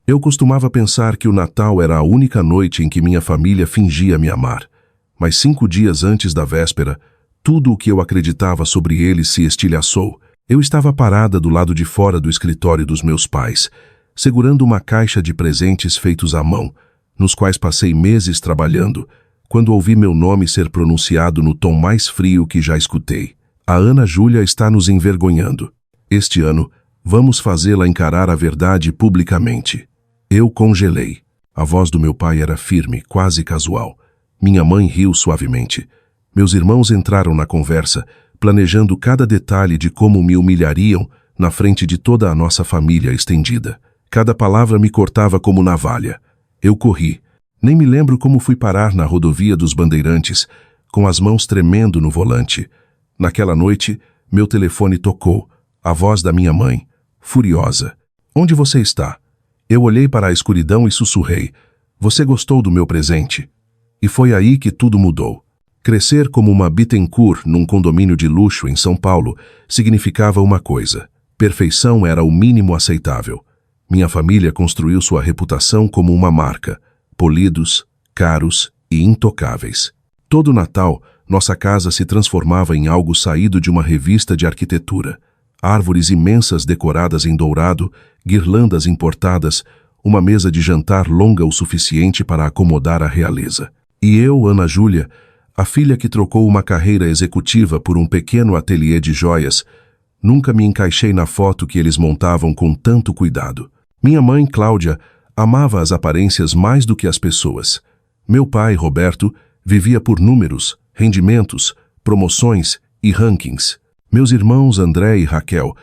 Eu costumava pensar que o Natal era a única noite em que minha família fingia me amar. Mas 5 dias antes da véspera, tudo o que eu acreditava sobre eles se estilhaçou. Eu estava parada do lado de fora do escritório dos meus pais, segurando uma caixa de presentes feitos à mão, nos quais passei meses trabalhando, quando ouvi meu nome ser pronunciado no tom mais frio que já escutei. A Ana Júlia está nos envergonhando. Este ano, vamos fazê-la encarar a verdade publicamente. Eu congelei. A voz do meu pai era firme, quase casual. Minha mãe riu suavemente. Meus irmãos entraram na conversa, planejando cada detalhe de como me humilhariam na frente de toda a nossa família estendida. Cada palavra me cortava como navalha. Eu corri. Nem me lembro como fui parar na rodovia dos Bandeirantes, com as mãos tremendo no volante. Naquela noite, meu telefone tocou. A voz da minha mãe, furiosa. "Onde você está?" Eu olhei para a escuridão e sussurrei. "Você gostou do meu presente?" E foi aí que tudo mudou. Crescer como uma Bittencourt num condomínio de luxo em São Paulo significava uma coisa: perfeição era o mínimo aceitável. Minha família construiu sua reputação como uma marca: polidos, caros e intocáveis. Todo Natal, nossa casa se transformava em algo saído de uma revista de arquitetura. Árvores imensas decoradas em dourado, guirlandas importadas, uma mesa de jantar longa o suficiente para acomodar a realeza. E eu, Ana Júlia, a filha que trocou uma carreira executiva por um pequeno ateliê de joias, nunca me encaixei na foto que eles montavam com tanto cuidado. Minha mãe, Cláudia, amava as aparências mais do que as pessoas. Meu pai, Roberto, vivia por números, rendimentos, promoções e rankings. Meus irmãos, André e Raquel,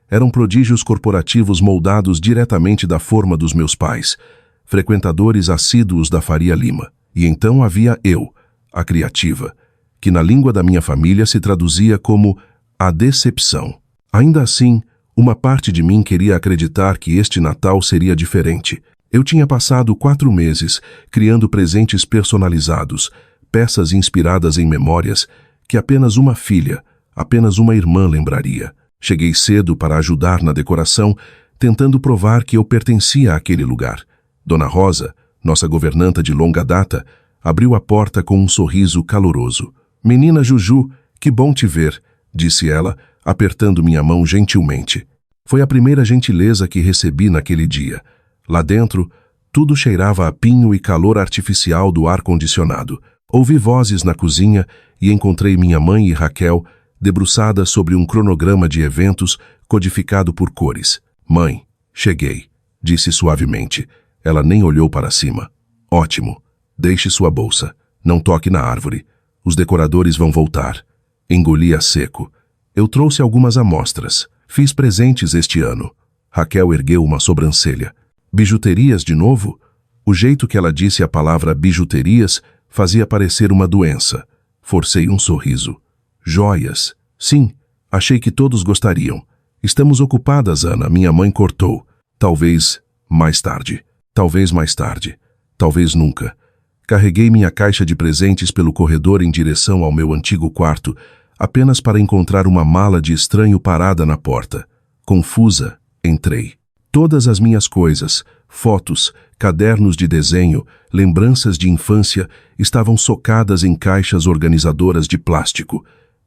eram prodígios corporativos moldados diretamente da forma dos meus pais, frequentadores assíduos da Faria Lima. E então havia eu, a criativa, que na língua da minha família se traduzia como a decepção. Ainda assim, uma parte de mim queria acreditar que este Natal seria diferente. Eu tinha passado 4 meses criando presentes personalizados, peças inspiradas em memórias que apenas uma filha, apenas uma irmã lembraria. Cheguei cedo para ajudar na decoração, tentando provar que eu pertencia àquele lugar. Dona Rosa, nossa governanta de longa data, abriu a porta com um sorriso caloroso. "Menina Juju, que bom te ver", disse ela, apertando minha mão gentilmente. Foi a primeira gentileza que recebi naquele dia. Lá dentro, tudo cheirava a pinho e calor artificial do ar-condicionado. Ouvi vozes na cozinha e encontrei minha mãe e Raquel debruçadas sobre um cronograma de eventos codificado por cores. "Mãe, cheguei", disse suavemente. Ela nem olhou para cima. "Ótimo. Deixe sua bolsa. Não toque na árvore. Os decoradores vão voltar." Engoli a seco. Eu trouxe algumas amostras. Fiz presentes este ano. Raquel ergueu uma sobrancelha. "Bijuterias de novo?" O jeito que ela disse a palavra bijuterias fazia parecer uma doença. Forcei um sorriso. "Joias. Sim, achei que todos gostariam." "Estamos ocupadas, Ana", minha mãe cortou. "Talvez mais tarde. Talvez mais tarde. Talvez nunca." Carreguei minha caixa de presentes pelo corredor em direção ao meu antigo quarto, apenas para encontrar uma mala de estranho parada na porta. Confusa, entrei. Todas as minhas coisas, fotos, cadernos de desenho, lembranças de infância, estavam socadas em caixas organizadoras de plástico.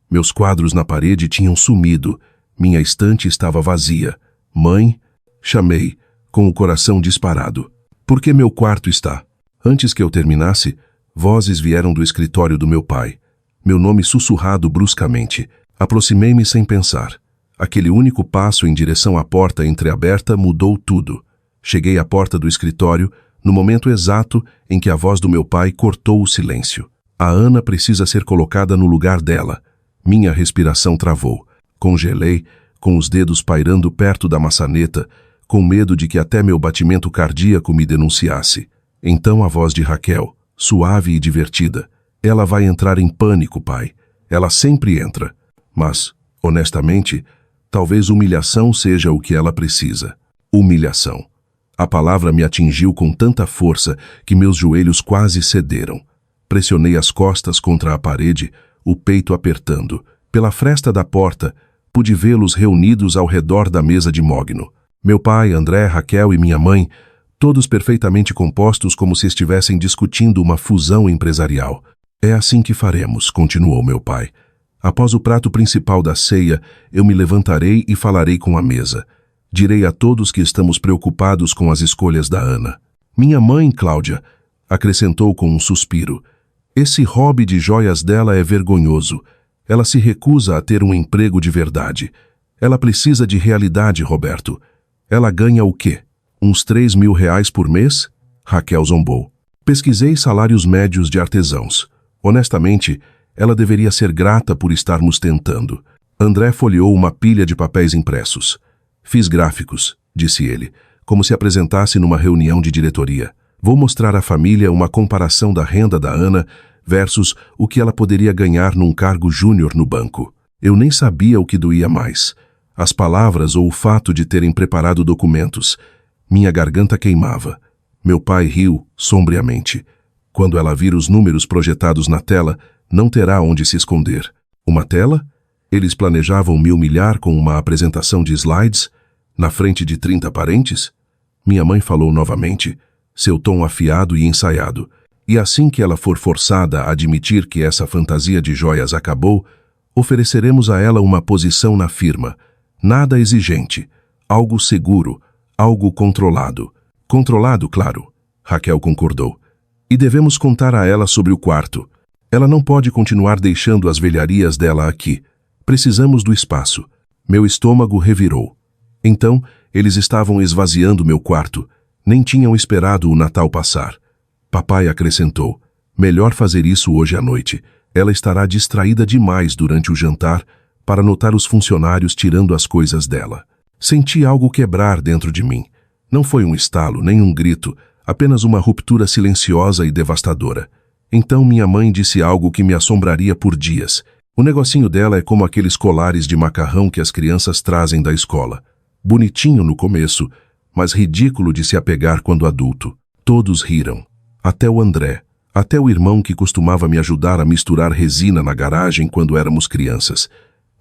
Meus quadros na parede tinham sumido. Minha estante estava vazia. "Mãe?" chamei, com o coração disparado. "Por que meu quarto está?" Antes que eu terminasse, vozes vieram do escritório do meu pai. Meu nome sussurrado bruscamente. Aproximei-me sem pensar. Aquele único passo em direção à porta entreaberta mudou tudo. Cheguei à porta do escritório no momento exato em que a voz do meu pai cortou o silêncio. "A Ana precisa ser colocada no lugar dela." Minha respiração travou. Congelei, com os dedos pairando perto da maçaneta, com medo de que até meu batimento cardíaco me denunciasse. Então a voz de Raquel, suave e divertida. "Ela vai entrar em pânico, pai. Ela sempre entra. Mas, honestamente, talvez humilhação seja o que ela precisa." Humilhação. A palavra me atingiu com tanta força que meus joelhos quase cederam. Pressionei as costas contra a parede, o peito apertando. Pela fresta da porta, pude vê-los reunidos ao redor da mesa de mogno. Meu pai, André, Raquel e minha mãe, todos perfeitamente compostos como se estivessem discutindo uma fusão empresarial. É assim que faremos, continuou meu pai. Após o prato principal da ceia, eu me levantarei e falarei com a mesa. Direi a todos que estamos preocupados com as escolhas da Ana. Minha mãe, Cláudia, acrescentou com um suspiro. Esse hobby de joias dela é vergonhoso. Ela se recusa a ter um emprego de verdade. Ela precisa de realidade, Roberto. Ela ganha o quê? Uns 3.000 reais por mês? Raquel zombou. Pesquisei salários médios de artesãos. Honestamente, ela deveria ser grata por estarmos tentando. André folheou uma pilha de papéis impressos. Fiz gráficos, disse ele, como se apresentasse numa reunião de diretoria. Vou mostrar à família uma comparação da renda da Ana versus o que ela poderia ganhar num cargo júnior no banco. Eu nem sabia o que doía mais. As palavras ou o fato de terem preparado documentos. Minha garganta queimava. Meu pai riu sombriamente. Quando ela vir os números projetados na tela, não terá onde se esconder. Uma tela? Eles planejavam me humilhar com uma apresentação de slides, na frente de 30 parentes? Minha mãe falou novamente, seu tom afiado e ensaiado. E assim que ela for forçada a admitir que essa fantasia de joias acabou, ofereceremos a ela uma posição na firma. Nada exigente, algo seguro, algo controlado. Controlado, claro, Raquel concordou. E devemos contar a ela sobre o quarto. Ela não pode continuar deixando as velharias dela aqui. Precisamos do espaço. Meu estômago revirou. Então, eles estavam esvaziando meu quarto. Nem tinham esperado o Natal passar. Papai acrescentou, melhor fazer isso hoje à noite. Ela estará distraída demais durante o jantar para notar os funcionários tirando as coisas dela. Senti algo quebrar dentro de mim. Não foi um estalo, nem um grito, apenas uma ruptura silenciosa e devastadora. Então minha mãe disse algo que me assombraria por dias. O negocinho dela é como aqueles colares de macarrão que as crianças trazem da escola. Bonitinho no começo, mas ridículo de se apegar quando adulto. Todos riram. Até o André. Até o irmão que costumava me ajudar a misturar resina na garagem quando éramos crianças.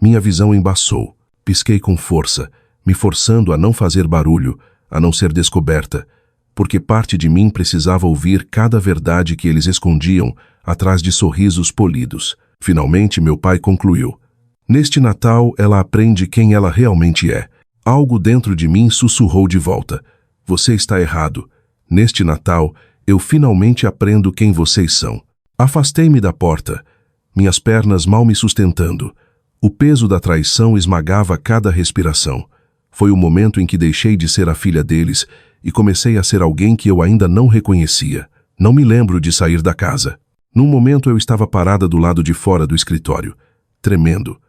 Minha visão embaçou. Pisquei com força, me forçando a não fazer barulho, a não ser descoberta, porque parte de mim precisava ouvir cada verdade que eles escondiam atrás de sorrisos polidos. Finalmente, meu pai concluiu. Neste Natal, ela aprende quem ela realmente é. Algo dentro de mim sussurrou de volta. Você está errado. Neste Natal, eu finalmente aprendo quem vocês são. Afastei-me da porta, minhas pernas mal me sustentando. O peso da traição esmagava cada respiração. Foi o momento em que deixei de ser a filha deles e comecei a ser alguém que eu ainda não reconhecia. Não me lembro de sair da casa. Num momento eu estava parada do lado de fora do escritório, tremendo.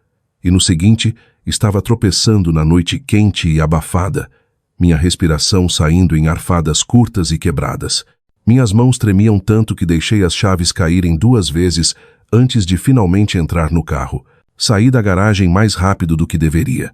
E no seguinte, estava tropeçando na noite quente e abafada, minha respiração saindo em arfadas curtas e quebradas. Minhas mãos tremiam tanto que deixei as chaves caírem 2 vezes antes de finalmente entrar no carro. Saí da garagem mais rápido do que deveria.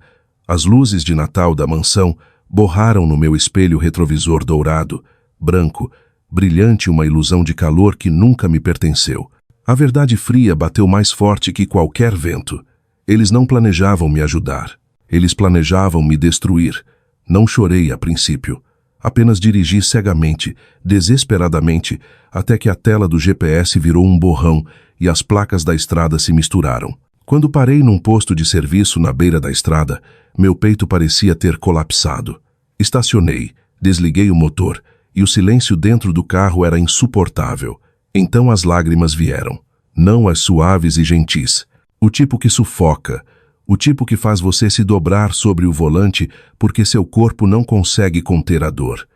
As luzes de Natal da mansão borraram no meu espelho retrovisor dourado, branco, brilhante, uma ilusão de calor que nunca me pertenceu. A verdade fria bateu mais forte que qualquer vento. Eles não planejavam me ajudar. Eles planejavam me destruir. Não chorei a princípio. Apenas dirigi cegamente, desesperadamente, até que a tela do GPS virou um borrão e as placas da estrada se misturaram. Quando parei num posto de serviço na beira da estrada, meu peito parecia ter colapsado. Estacionei, desliguei o motor, e o silêncio dentro do carro era insuportável. Então as lágrimas vieram. Não as suaves e gentis. O tipo que sufoca. O tipo que faz você se dobrar sobre o volante porque seu corpo não consegue conter a dor.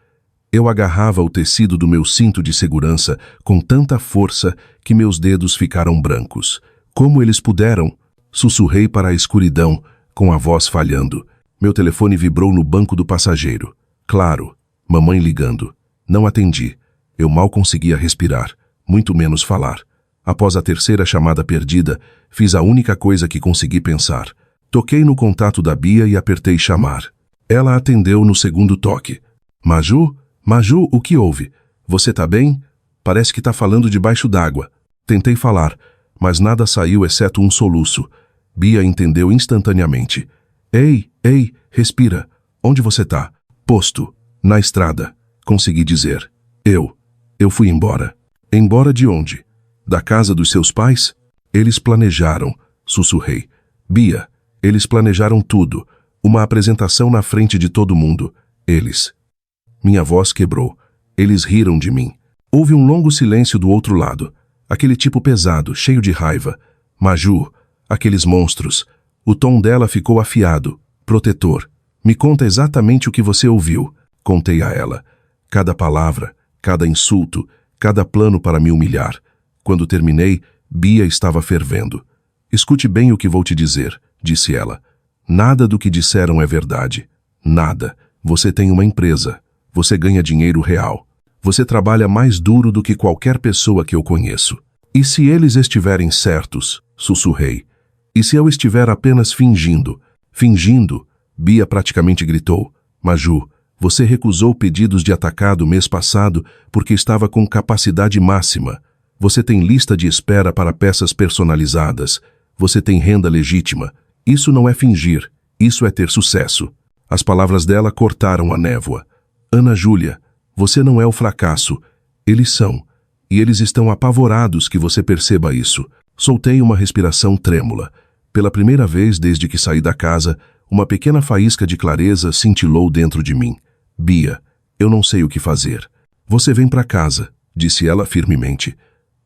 Eu agarrava o tecido do meu cinto de segurança com tanta força que meus dedos ficaram brancos. Como eles puderam? Sussurrei para a escuridão, com a voz falhando. Meu telefone vibrou no banco do passageiro. Claro, mamãe ligando. Não atendi. Eu mal conseguia respirar, muito menos falar. Após a 3ª chamada perdida, fiz a única coisa que consegui pensar. Toquei no contato da Bia e apertei chamar. Ela atendeu no 2º toque. Maju? Maju, o que houve? Você tá bem? Parece que tá falando debaixo d'água. Tentei falar, mas nada saiu exceto um soluço. Bia entendeu instantaneamente. Ei, respira. Onde você tá? Posto. Na estrada. Consegui dizer. Eu fui embora. Embora de onde? Da casa dos seus pais? Eles planejaram, sussurrei. Bia, eles planejaram tudo. Uma apresentação na frente de todo mundo. Eles. Minha voz quebrou. Eles riram de mim. Houve um longo silêncio do outro lado. Aquele tipo pesado, cheio de raiva. Maju, aqueles monstros. O tom dela ficou afiado, protetor. Me conta exatamente o que você ouviu. Contei a ela. Cada palavra, cada insulto, cada plano para me humilhar. Quando terminei, Bia estava fervendo. Escute bem o que vou te dizer, disse ela. Nada do que disseram é verdade. Nada. Você tem uma empresa. Você ganha dinheiro real. Você trabalha mais duro do que qualquer pessoa que eu conheço. E se eles estiverem certos? Sussurrei. E se eu estiver apenas fingindo? Fingindo? Bia praticamente gritou. Maju, você recusou pedidos de atacado mês passado porque estava com capacidade máxima. Você tem lista de espera para peças personalizadas. Você tem renda legítima. Isso não é fingir. Isso é ter sucesso. As palavras dela cortaram a névoa. Ana Júlia, você não é o fracasso. Eles são. E eles estão apavorados que você perceba isso. Soltei uma respiração trêmula. Pela primeira vez desde que saí da casa, uma pequena faísca de clareza cintilou dentro de mim. Bia, eu não sei o que fazer. Você vem para casa, disse ela firmemente.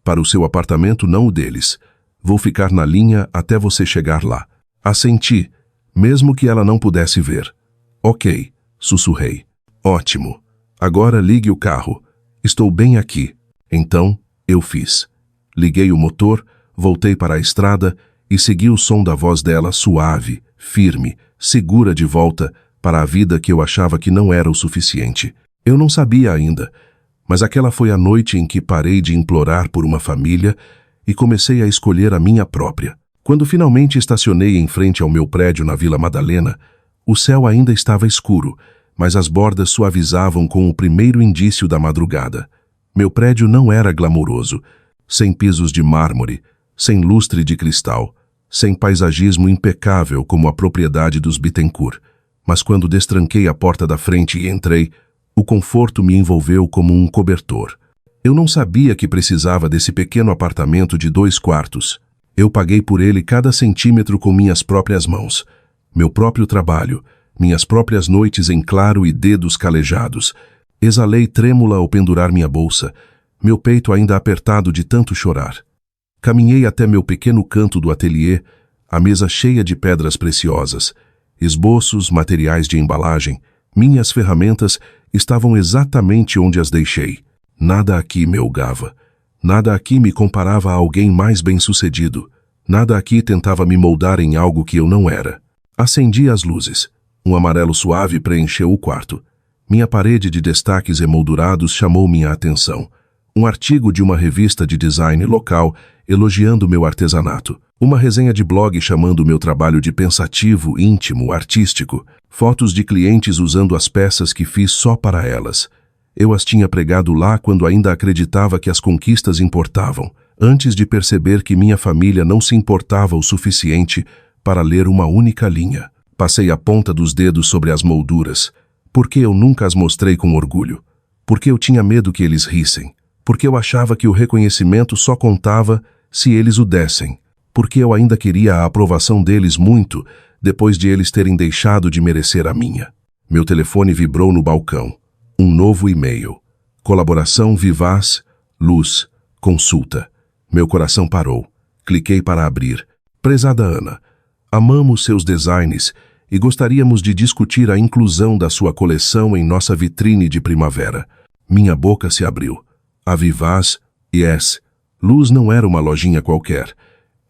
Para o seu apartamento, não o deles. Vou ficar na linha até você chegar lá. Assenti, mesmo que ela não pudesse ver. Ok, sussurrei. Ótimo. Agora ligue o carro. Estou bem aqui. Então, eu fiz. Liguei o motor, voltei para a estrada e segui o som da voz dela suave, firme, segura de volta para a vida que eu achava que não era o suficiente. Eu não sabia ainda, mas aquela foi a noite em que parei de implorar por uma família e comecei a escolher a minha própria. Quando finalmente estacionei em frente ao meu prédio na Vila Madalena, o céu ainda estava escuro, mas as bordas suavizavam com o primeiro indício da madrugada. Meu prédio não era glamouroso, sem pisos de mármore, sem lustre de cristal, sem paisagismo impecável como a propriedade dos Bittencourt. Mas quando destranquei a porta da frente e entrei, o conforto me envolveu como um cobertor. Eu não sabia que precisava desse pequeno apartamento de 2 quartos. Eu paguei por ele cada centímetro com minhas próprias mãos. Meu próprio trabalho, minhas próprias noites em claro e dedos calejados. Exalei trêmula ao pendurar minha bolsa, meu peito ainda apertado de tanto chorar. Caminhei até meu pequeno canto do ateliê, a mesa cheia de pedras preciosas. Esboços, materiais de embalagem, minhas ferramentas estavam exatamente onde as deixei. Nada aqui me julgava. Nada aqui me comparava a alguém mais bem-sucedido. Nada aqui tentava me moldar em algo que eu não era. Acendi as luzes. Um amarelo suave preencheu o quarto. Minha parede de destaques emoldurados chamou minha atenção. Um artigo de uma revista de design local elogiando meu artesanato. Uma resenha de blog chamando meu trabalho de pensativo, íntimo, artístico. Fotos de clientes usando as peças que fiz só para elas. Eu as tinha pregado lá quando ainda acreditava que as conquistas importavam, antes de perceber que minha família não se importava o suficiente para ler uma única linha. Passei a ponta dos dedos sobre as molduras. Porque eu nunca as mostrei com orgulho. Porque eu tinha medo que eles rissem. Porque eu achava que o reconhecimento só contava se eles o dessem. Porque eu ainda queria a aprovação deles muito, depois de eles terem deixado de merecer a minha. Meu telefone vibrou no balcão. Um novo e-mail. Colaboração vivaz, luz, consulta. Meu coração parou. Cliquei para abrir. Prezada Ana, amamos seus designs e gostaríamos de discutir a inclusão da sua coleção em nossa vitrine de primavera. Minha boca se abriu. A Vivaz, yes. Luz não era uma lojinha qualquer.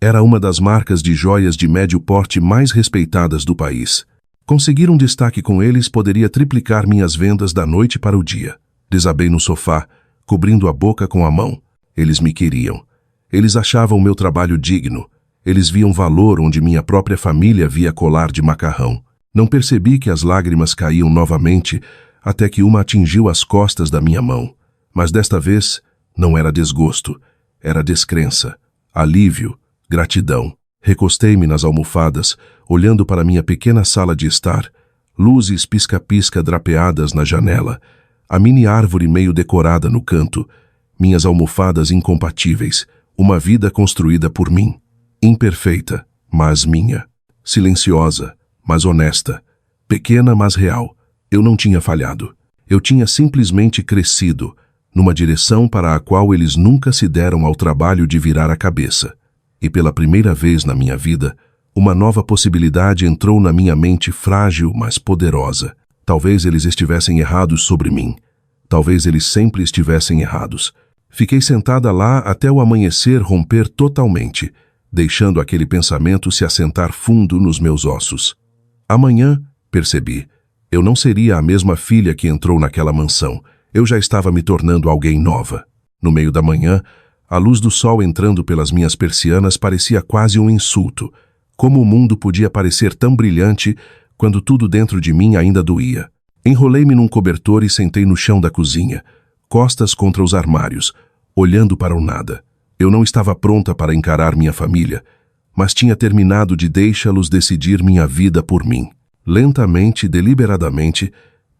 Era uma das marcas de joias de médio porte mais respeitadas do país. Conseguir um destaque com eles poderia triplicar minhas vendas da noite para o dia. Desabei no sofá, cobrindo a boca com a mão. Eles me queriam. Eles achavam meu trabalho digno. Eles viam valor onde minha própria família via colar de macarrão. Não percebi que as lágrimas caíam novamente, até que uma atingiu as costas da minha mão. Mas desta vez, não era desgosto, era descrença, alívio, gratidão. Recostei-me nas almofadas, olhando para minha pequena sala de estar, luzes pisca-pisca drapeadas na janela, a mini árvore meio decorada no canto, minhas almofadas incompatíveis, uma vida construída por mim. Imperfeita, mas minha. Silenciosa, mas honesta. Pequena, mas real. Eu não tinha falhado. Eu tinha simplesmente crescido, numa direção para a qual eles nunca se deram ao trabalho de virar a cabeça. E pela primeira vez na minha vida, uma nova possibilidade entrou na minha mente frágil, mas poderosa. Talvez eles estivessem errados sobre mim. Talvez eles sempre estivessem errados. Fiquei sentada lá até o amanhecer romper totalmente, deixando aquele pensamento se assentar fundo nos meus ossos. Amanhã, percebi, eu não seria a mesma filha que entrou naquela mansão. Eu já estava me tornando alguém nova. No meio da manhã, a luz do sol entrando pelas minhas persianas parecia quase um insulto. Como o mundo podia parecer tão brilhante quando tudo dentro de mim ainda doía? Enrolei-me num cobertor e sentei no chão da cozinha, costas contra os armários, olhando para o nada. Eu não estava pronta para encarar minha família, mas tinha terminado de deixá-los decidir minha vida por mim. Lentamente, deliberadamente,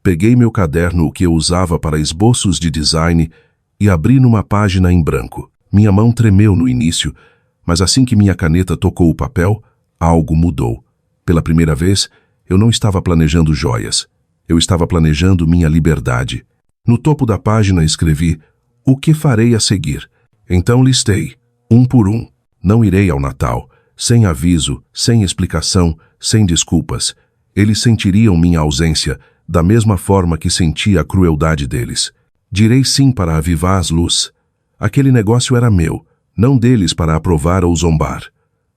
peguei meu caderno, o que eu usava para esboços de design, e abri numa página em branco. Minha mão tremeu no início, mas assim que minha caneta tocou o papel, algo mudou. Pela primeira vez, eu não estava planejando joias. Eu estava planejando minha liberdade. No topo da página escrevi: o que farei a seguir? Então listei, um por um. Não irei ao Natal, sem aviso, sem explicação, sem desculpas. Eles sentiriam minha ausência, da mesma forma que sentia a crueldade deles. Direi sim para avivar as luzes. Aquele negócio era meu, não deles para aprovar ou zombar.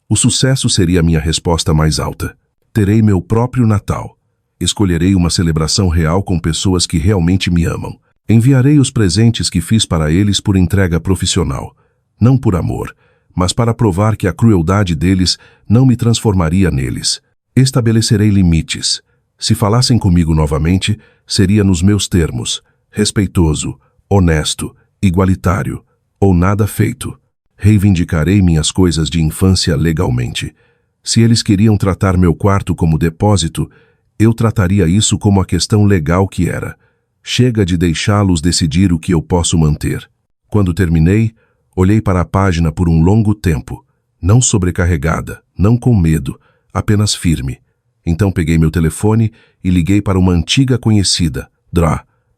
O sucesso seria minha resposta mais alta. Terei meu próprio Natal. Escolherei uma celebração real com pessoas que realmente me amam. Enviarei os presentes que fiz para eles por entrega profissional. Não por amor, mas para provar que a crueldade deles não me transformaria neles. Estabelecerei limites. Se falassem comigo novamente, seria nos meus termos. Respeitoso, honesto, igualitário, ou nada feito. Reivindicarei minhas coisas de infância legalmente. Se eles queriam tratar meu quarto como depósito, eu trataria isso como a questão legal que era. Chega de deixá-los decidir o que eu posso manter. Quando terminei, olhei para a página por um longo tempo, não sobrecarregada, não com medo, apenas firme. Então peguei meu telefone e liguei para uma antiga conhecida,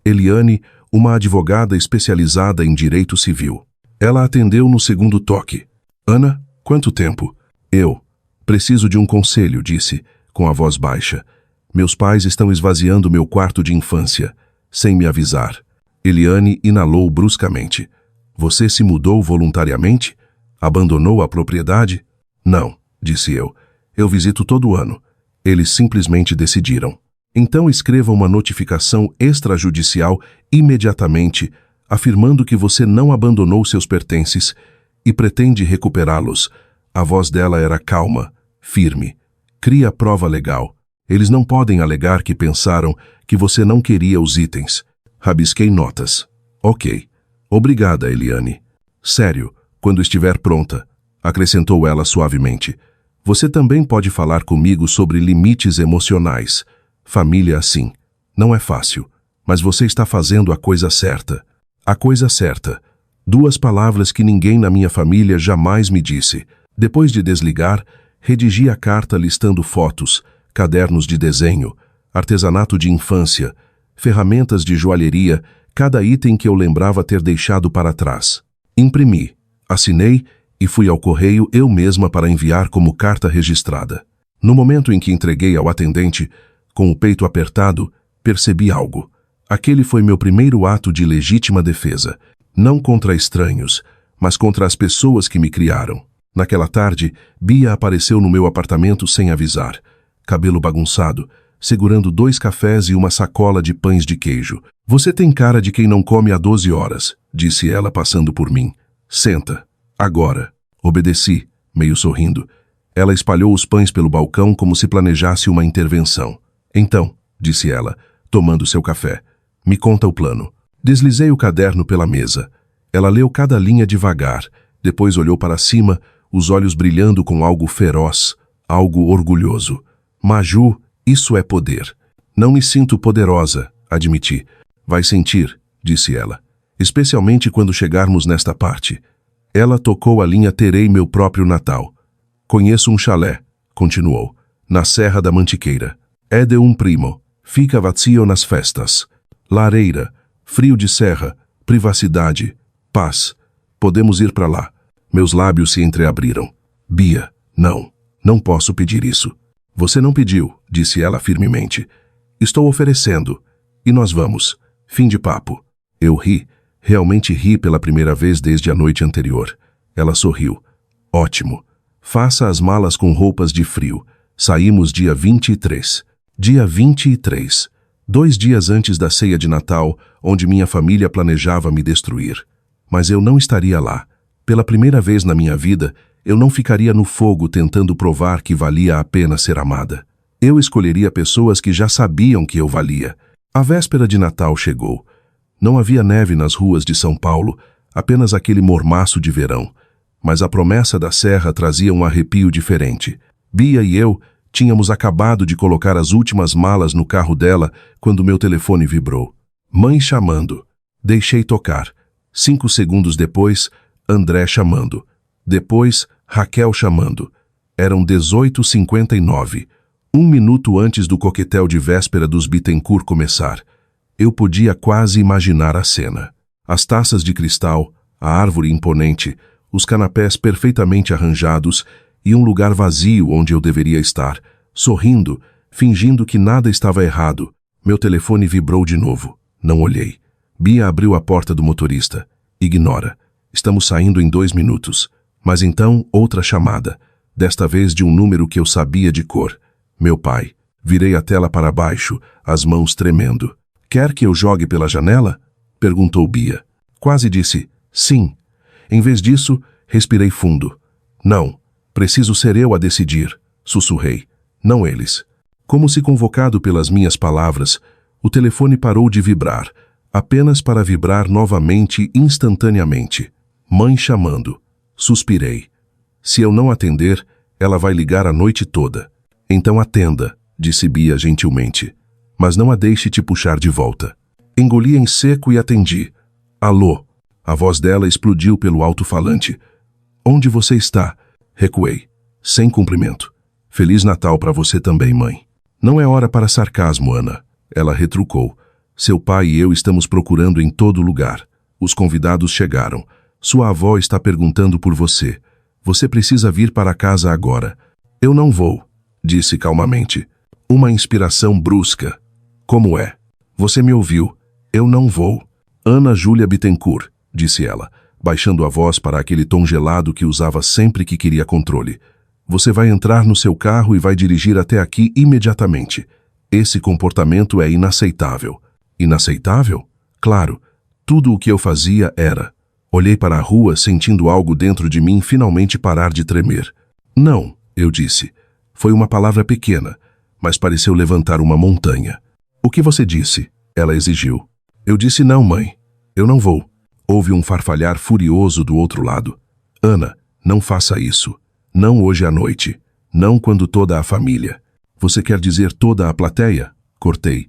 Eliane, uma advogada especializada em direito civil. Ela atendeu no segundo toque. Ana, quanto tempo? Eu. Preciso de um conselho, disse, com a voz baixa. Meus pais estão esvaziando meu quarto de infância, sem me avisar. Eliane inalou bruscamente. Você se mudou voluntariamente? Abandonou a propriedade? Não, disse eu. Eu visito todo ano. Eles simplesmente decidiram. Então escreva uma notificação extrajudicial imediatamente, afirmando que você não abandonou seus pertences e pretende recuperá-los. A voz dela era calma, firme. Cria prova legal. Eles não podem alegar que pensaram que você não queria os itens. Rabisquei notas. Ok. Obrigada, Eliane. Sério, quando estiver pronta, acrescentou ela suavemente. Você também pode falar comigo sobre limites emocionais. Família assim. Não é fácil, mas você está fazendo a coisa certa. A coisa certa. 2 palavras que ninguém na minha família jamais me disse. Depois de desligar, redigi a carta listando fotos, cadernos de desenho, artesanato de infância, ferramentas de joalheria, cada item que eu lembrava ter deixado para trás. Imprimi, assinei e fui ao correio eu mesma para enviar como carta registrada. No momento em que entreguei ao atendente, com o peito apertado, percebi algo. Aquele foi meu primeiro ato de legítima defesa, não contra estranhos, mas contra as pessoas que me criaram. Naquela tarde, Bia apareceu no meu apartamento sem avisar, cabelo bagunçado, segurando 2 cafés e uma sacola de pães de queijo. Você tem cara de quem não come há 12 horas, disse ela passando por mim. Senta. Agora. Obedeci, meio sorrindo. Ela espalhou os pães pelo balcão como se planejasse uma intervenção. Então, disse ela, tomando seu café, me conta o plano. Deslizei o caderno pela mesa. Ela leu cada linha devagar, depois olhou para cima, os olhos brilhando com algo feroz, algo orgulhoso. Maju, isso é poder. Não me sinto poderosa, admiti. Vai sentir, disse ela. Especialmente quando chegarmos nesta parte. Ela tocou a linha Terei meu próprio Natal. Conheço um chalé, continuou, na Serra da Mantiqueira. É de um primo. Fica vazio nas festas. Lareira, frio de serra, privacidade, paz. Podemos ir para lá. Meus lábios se entreabriram. Bia, não posso pedir isso. Você não pediu, disse ela firmemente. Estou oferecendo. E nós vamos. Fim de papo. Eu ri. Realmente ri pela primeira vez desde a noite anterior. Ela sorriu. Ótimo. Faça as malas com roupas de frio. Saímos dia 23. Dia 23. 2 dias antes da ceia de Natal, onde minha família planejava me destruir. Mas eu não estaria lá. Pela primeira vez na minha vida, eu não ficaria no fogo tentando provar que valia a pena ser amada. Eu escolheria pessoas que já sabiam que eu valia. A véspera de Natal chegou. Não havia neve nas ruas de São Paulo, apenas aquele mormaço de verão. Mas a promessa da serra trazia um arrepio diferente. Bia e eu tínhamos acabado de colocar as últimas malas no carro dela quando meu telefone vibrou. Mãe chamando. Deixei tocar. 5 segundos depois, André chamando. Depois, Raquel chamando. Eram 18h59. 1 minuto antes do coquetel de véspera dos Bittencourt começar. Eu podia quase imaginar a cena. As taças de cristal, a árvore imponente, os canapés perfeitamente arranjados e um lugar vazio onde eu deveria estar, sorrindo, fingindo que nada estava errado. Meu telefone vibrou de novo. Não olhei. Bia abriu a porta do motorista. Ignora. Estamos saindo em 2 minutos. Mas então, outra chamada. Desta vez de um número que eu sabia de cor. Meu pai. Virei a tela para baixo, as mãos tremendo. Quer que eu jogue pela janela? Perguntou Bia. Quase disse, sim. Em vez disso, respirei fundo. Não, preciso ser eu a decidir, sussurrei. Não eles. Como se convocado pelas minhas palavras, o telefone parou de vibrar, apenas para vibrar novamente instantaneamente. Mãe chamando. Suspirei. Se eu não atender, ela vai ligar a noite toda. Então atenda, disse Bia gentilmente. Mas não a deixe te puxar de volta. Engoli em seco e atendi. Alô? A voz dela explodiu pelo alto-falante. Onde você está? Recuei. Sem cumprimento. Feliz Natal para você também, mãe. Não é hora para sarcasmo, Ana. Ela retrucou. Seu pai e eu estamos procurando em todo lugar. Os convidados chegaram. Sua avó está perguntando por você. Você precisa vir para casa agora. Eu não vou, disse calmamente. Uma inspiração brusca. Como é? Você me ouviu. Eu não vou. Ana Júlia Bittencourt, disse ela, baixando a voz para aquele tom gelado que usava sempre que queria controle. Você vai entrar no seu carro e vai dirigir até aqui imediatamente. Esse comportamento é inaceitável. Inaceitável? Claro. Tudo o que eu fazia era. Olhei para a rua sentindo algo dentro de mim finalmente parar de tremer. Não, eu disse. Foi uma palavra pequena, mas pareceu levantar uma montanha. O que você disse? Ela exigiu. Eu disse não, mãe. Eu não vou. Houve um farfalhar furioso do outro lado. Ana, não faça isso. Não hoje à noite. Não quando toda a família. Você quer dizer toda a plateia? Cortei.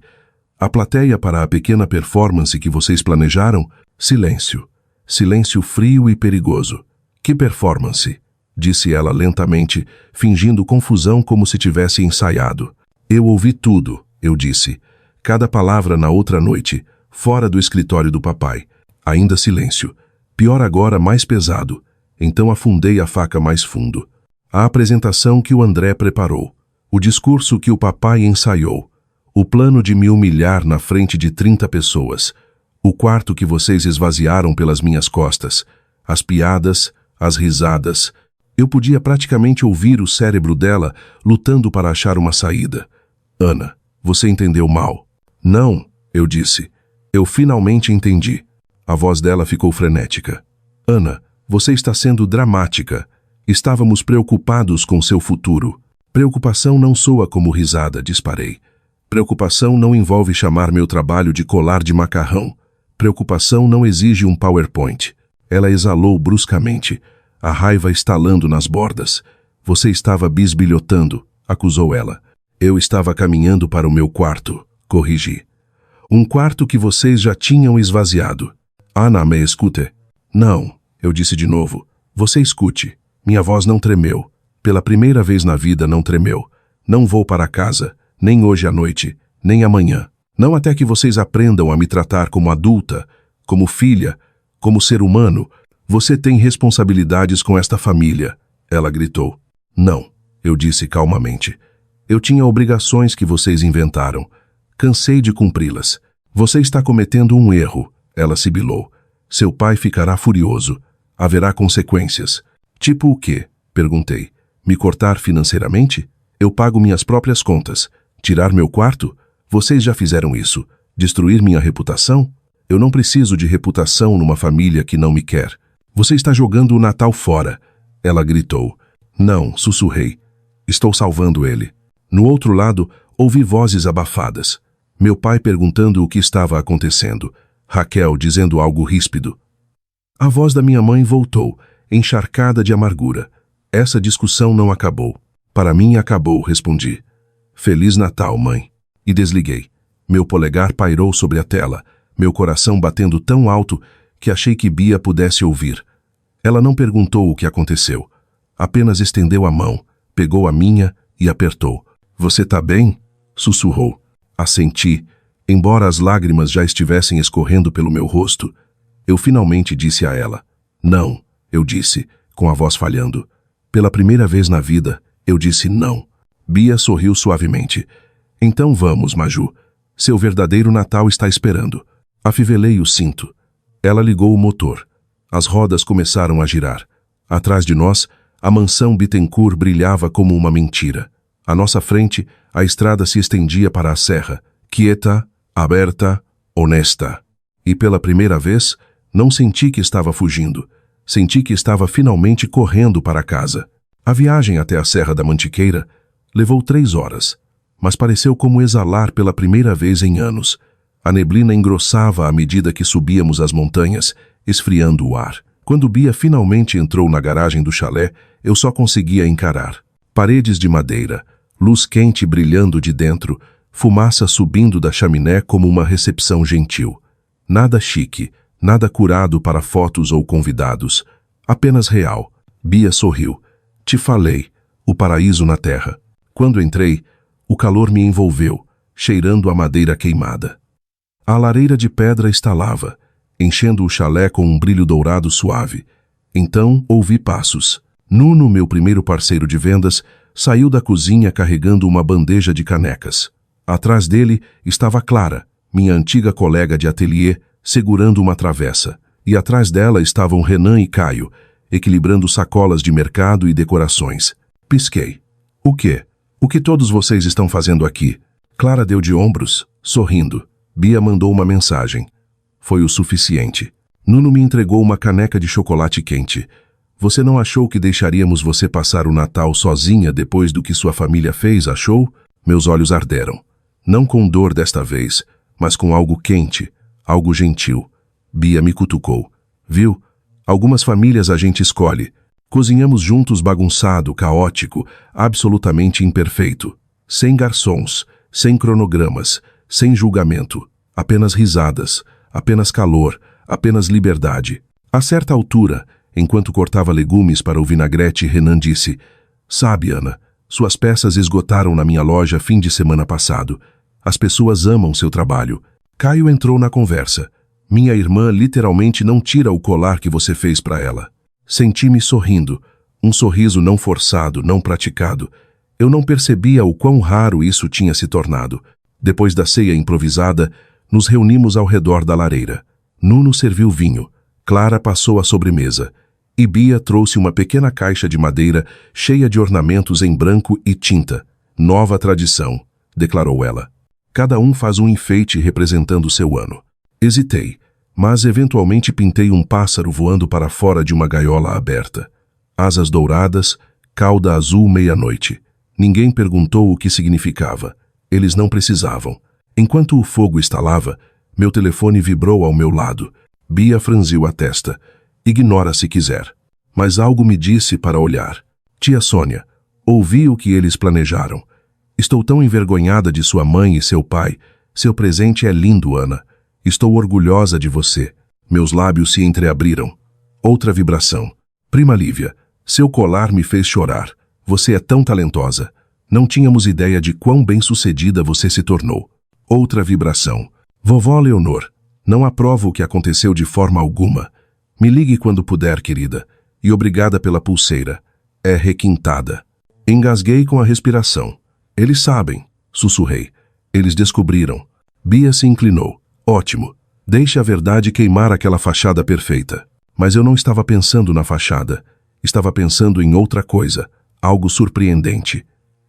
A plateia para a pequena performance que vocês planejaram? Silêncio. Silêncio frio e perigoso. Que performance? Disse ela lentamente, fingindo confusão como se tivesse ensaiado. Eu ouvi tudo, eu disse. Cada palavra na outra noite, fora do escritório do papai. Ainda silêncio. Pior agora, mais pesado. Então afundei a faca mais fundo. A apresentação que o André preparou. O discurso que o papai ensaiou. O plano de me humilhar na frente de 30 pessoas. O quarto que vocês esvaziaram pelas minhas costas. As piadas, as risadas. Eu podia praticamente ouvir o cérebro dela lutando para achar uma saída. Ana, você entendeu mal. Não, eu disse. Eu finalmente entendi. A voz dela ficou frenética. Ana, você está sendo dramática. Estávamos preocupados com seu futuro. Preocupação não soa como risada, disparei. Preocupação não envolve chamar meu trabalho de colar de macarrão. Preocupação não exige um PowerPoint. Ela exalou bruscamente, a raiva estalando nas bordas. Você estava bisbilhotando, acusou ela. Eu estava caminhando para o meu quarto, corrigi. Um quarto que vocês já tinham esvaziado. Ana, me escute. Não, eu disse de novo. Você escute. Minha voz não tremeu. Pela primeira vez na vida não tremeu. Não vou para casa, nem hoje à noite, nem amanhã. Não até que vocês aprendam a me tratar como adulta, como filha, como ser humano. Você tem responsabilidades com esta família, ela gritou. Não, eu disse calmamente. Eu tinha obrigações que vocês inventaram. Cansei de cumpri-las. Você está cometendo um erro, ela sibilou. Seu pai ficará furioso. Haverá consequências. Tipo o quê? Perguntei. Me cortar financeiramente? Eu pago minhas próprias contas. Tirar meu quarto? Vocês já fizeram isso. Destruir minha reputação? Eu não preciso de reputação numa família que não me quer. Você está jogando o Natal fora. Ela gritou. Não, sussurrei. Estou salvando ele. No outro lado, ouvi vozes abafadas. Meu pai perguntando o que estava acontecendo. Raquel dizendo algo ríspido. A voz da minha mãe voltou, encharcada de amargura. Essa discussão não acabou. Para mim acabou, respondi. Feliz Natal, mãe. E desliguei. Meu polegar pairou sobre a tela, meu coração batendo tão alto que achei que Bia pudesse ouvir. Ela não perguntou o que aconteceu. Apenas estendeu a mão, pegou a minha e apertou. Você tá bem? Sussurrou. Assenti, embora as lágrimas já estivessem escorrendo pelo meu rosto. Eu finalmente disse a ela. Não, eu disse, com a voz falhando. Pela primeira vez na vida, eu disse não. Bia sorriu suavemente. Então vamos, Maju. Seu verdadeiro Natal está esperando. Afivelei o cinto. Ela ligou o motor. As rodas começaram a girar. Atrás de nós, a mansão Bittencourt brilhava como uma mentira. À nossa frente, a estrada se estendia para a serra, quieta, aberta, honesta. E pela primeira vez, não senti que estava fugindo. Senti que estava finalmente correndo para casa. A viagem até a Serra da Mantiqueira levou 3 horas, mas pareceu como exalar pela primeira vez em anos. A neblina engrossava à medida que subíamos as montanhas, esfriando o ar. Quando Bia finalmente entrou na garagem do chalé, eu só conseguia encarar. Paredes de madeira, luz quente brilhando de dentro, fumaça subindo da chaminé como uma recepção gentil. Nada chique, nada curado para fotos ou convidados, apenas real. Bia sorriu. Te falei, o paraíso na terra. Quando entrei, o calor me envolveu, cheirando a madeira queimada. A lareira de pedra estalava, enchendo o chalé com um brilho dourado suave. Então ouvi passos. Nuno, meu primeiro parceiro de vendas, saiu da cozinha carregando uma bandeja de canecas. Atrás dele estava Clara, minha antiga colega de ateliê, segurando uma travessa. E atrás dela estavam Renan e Caio, equilibrando sacolas de mercado e decorações. Pisquei. O quê? O que todos vocês estão fazendo aqui? Clara deu de ombros, sorrindo. Bia mandou uma mensagem. Foi o suficiente. Nuno me entregou uma caneca de chocolate quente. Você não achou que deixaríamos você passar o Natal sozinha depois do que sua família fez, achou? Meus olhos arderam. Não com dor desta vez, mas com algo quente, algo gentil. Bia me cutucou. Viu? Algumas famílias a gente escolhe. Cozinhamos juntos bagunçado, caótico, absolutamente imperfeito. Sem garçons, sem cronogramas, sem julgamento. Apenas risadas, apenas calor, apenas liberdade. A certa altura, enquanto cortava legumes para o vinagrete, Renan disse: Sabe, Ana, suas peças esgotaram na minha loja fim de semana passado. As pessoas amam seu trabalho. Caio entrou na conversa. Minha irmã literalmente não tira o colar que você fez para ela. Senti-me sorrindo, um sorriso não forçado, não praticado. Eu não percebia o quão raro isso tinha se tornado. Depois da ceia improvisada, nos reunimos ao redor da lareira. Nuno serviu vinho, Clara passou a sobremesa, e Bia trouxe uma pequena caixa de madeira cheia de ornamentos em branco e tinta. Nova tradição, declarou ela. Cada um faz um enfeite representando seu ano. Hesitei, mas eventualmente pintei um pássaro voando para fora de uma gaiola aberta. Asas douradas, cauda azul meia-noite. Ninguém perguntou o que significava. Eles não precisavam. Enquanto o fogo estalava, meu telefone vibrou ao meu lado. Bia franziu a testa. Ignora se quiser. Mas algo me disse para olhar. Tia Sônia, ouvi o que eles planejaram. Estou tão envergonhada de sua mãe e seu pai. Seu presente é lindo, Ana. Estou orgulhosa de você. Meus lábios se entreabriram. Outra vibração. Prima Lívia, seu colar me fez chorar. Você é tão talentosa. Não tínhamos ideia de quão bem-sucedida você se tornou. Outra vibração. Vovó Leonor, não aprovo o que aconteceu de forma alguma. Me ligue quando puder, querida. E obrigada pela pulseira. É requintada. Engasguei com a respiração. Eles sabem, sussurrei. Eles descobriram. Bia se inclinou. Ótimo. Deixe a verdade queimar aquela fachada perfeita. Mas eu não estava pensando na fachada. Estava pensando em outra coisa. Algo surpreendente.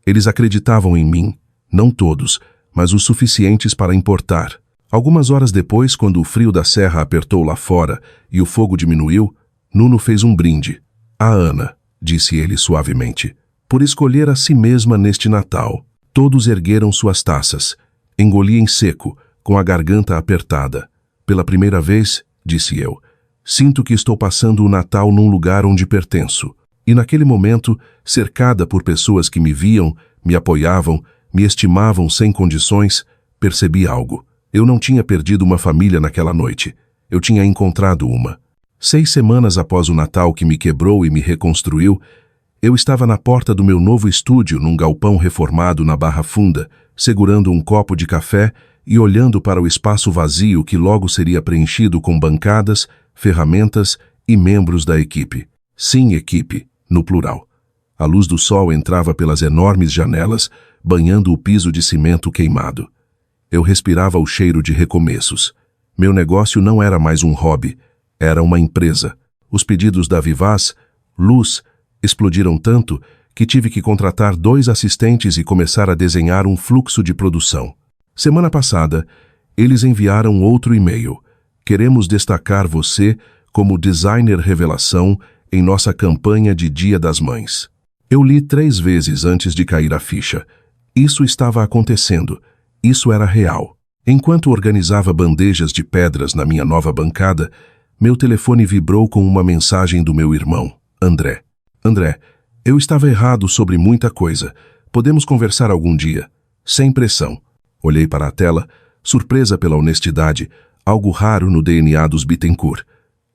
Eles acreditavam em mim. Não todos, mas os suficientes para importar. Algumas horas depois, quando o frio da serra apertou lá fora e o fogo diminuiu, Nuno fez um brinde. A Ana, disse ele suavemente, por escolher a si mesma neste Natal. Todos ergueram suas taças. Engoli em seco, com a garganta apertada. Pela primeira vez, disse eu, sinto que estou passando o Natal num lugar onde pertenço. E naquele momento, cercada por pessoas que me viam, me apoiavam, me estimavam sem condições, percebi algo. Eu não tinha perdido uma família naquela noite. Eu tinha encontrado uma. 6 semanas após o Natal que me quebrou e me reconstruiu, eu estava na porta do meu novo estúdio num galpão reformado na Barra Funda, segurando um copo de café e olhando para o espaço vazio que logo seria preenchido com bancadas, ferramentas e membros da equipe. Sim, equipe, no plural. A luz do sol entrava pelas enormes janelas, banhando o piso de cimento queimado. Eu respirava o cheiro de recomeços. Meu negócio não era mais um hobby, era uma empresa. Os pedidos da Vivaz, Luz, explodiram tanto que tive que contratar 2 assistentes e começar a desenhar um fluxo de produção. Semana passada, eles enviaram outro e-mail. Queremos destacar você como designer revelação em nossa campanha de Dia das Mães. Eu li 3 vezes antes de cair a ficha. Isso estava acontecendo. Isso era real. Enquanto organizava bandejas de pedras na minha nova bancada, meu telefone vibrou com uma mensagem do meu irmão, André. André, eu estava errado sobre muita coisa. Podemos conversar algum dia? Sem pressão. Olhei para a tela, surpresa pela honestidade, algo raro no DNA dos Bittencourt.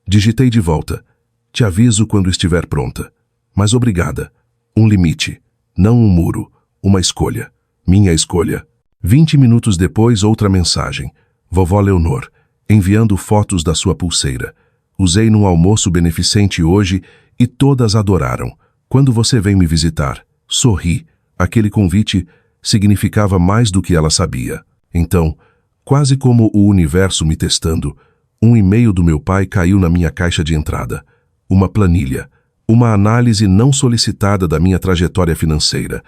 Digitei de volta. Te aviso quando estiver pronta. Mas obrigada. Um limite. Não um muro. Uma escolha. Minha escolha. 20 minutos depois, outra mensagem. Vovó Leonor, enviando fotos da sua pulseira. Usei num almoço beneficente hoje e todas adoraram. Quando você vem me visitar? Sorri. Aquele convite significava mais do que ela sabia. Então, quase como o universo me testando, um e-mail do meu pai caiu na minha caixa de entrada. Uma planilha. Uma análise não solicitada da minha trajetória financeira.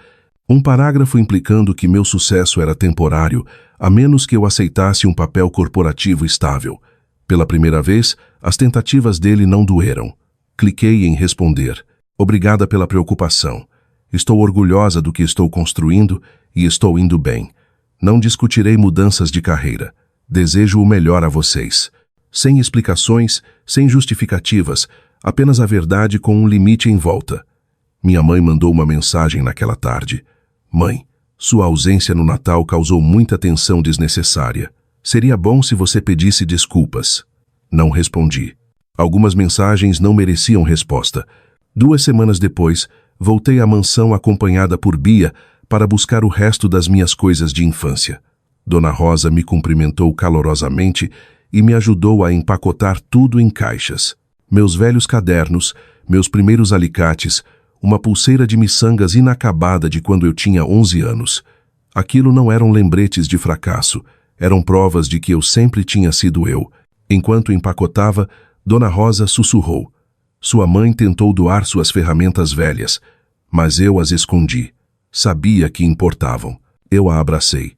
Um parágrafo implicando que meu sucesso era temporário, a menos que eu aceitasse um papel corporativo estável. Pela primeira vez, as tentativas dele não doeram. Cliquei em responder. Obrigada pela preocupação. Estou orgulhosa do que estou construindo e estou indo bem. Não discutirei mudanças de carreira. Desejo o melhor a vocês. Sem explicações, sem justificativas, apenas a verdade com um limite em volta. Minha mãe mandou uma mensagem naquela tarde. Mãe, sua ausência no Natal causou muita tensão desnecessária. Seria bom se você pedisse desculpas. Não respondi. Algumas mensagens não mereciam resposta. 2 semanas depois, voltei à mansão acompanhada por Bia para buscar o resto das minhas coisas de infância. Dona Rosa me cumprimentou calorosamente e me ajudou a empacotar tudo em caixas. Meus velhos cadernos, meus primeiros alicates, uma pulseira de miçangas inacabada de quando eu tinha 11 anos. Aquilo não eram lembretes de fracasso, eram provas de que eu sempre tinha sido eu. Enquanto empacotava, Dona Rosa sussurrou. Sua mãe tentou doar suas ferramentas velhas, mas eu as escondi. Sabia que importavam. Eu a abracei.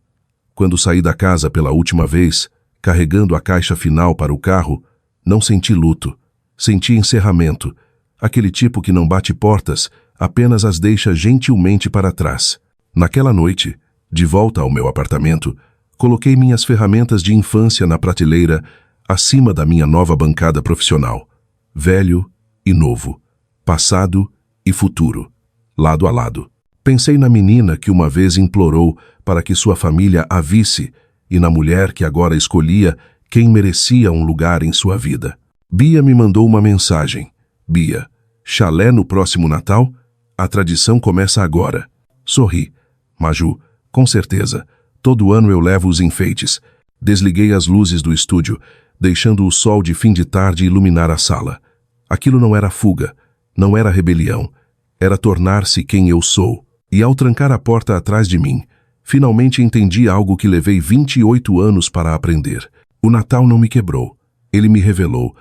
Quando saí da casa pela última vez, carregando a caixa final para o carro, não senti luto. Senti encerramento. Aquele tipo que não bate portas, apenas as deixa gentilmente para trás. Naquela noite, de volta ao meu apartamento, coloquei minhas ferramentas de infância na prateleira, acima da minha nova bancada profissional. Velho e novo. Passado e futuro. Lado a lado. Pensei na menina que uma vez implorou para que sua família a visse e na mulher que agora escolhia quem merecia um lugar em sua vida. Bia me mandou uma mensagem. Bia, chalé no próximo Natal? A tradição começa agora. Sorri. Maju, com certeza. Todo ano eu levo os enfeites. Desliguei as luzes do estúdio, deixando o sol de fim de tarde iluminar a sala. Aquilo não era fuga, não era rebelião. Era tornar-se quem eu sou. E ao trancar a porta atrás de mim, finalmente entendi algo que levei 28 anos para aprender. O Natal não me quebrou. Ele me revelou.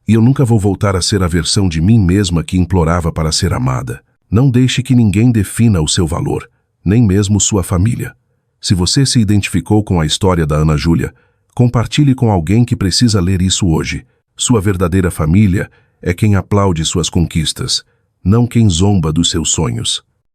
E eu nunca vou voltar a ser a versão de mim mesma que implorava para ser amada. Não deixe que ninguém defina o seu valor, nem mesmo sua família. Se você se identificou com a história da Ana Júlia, compartilhe com alguém que precisa ler isso hoje. Sua verdadeira família é quem aplaude suas conquistas, não quem zomba dos seus sonhos.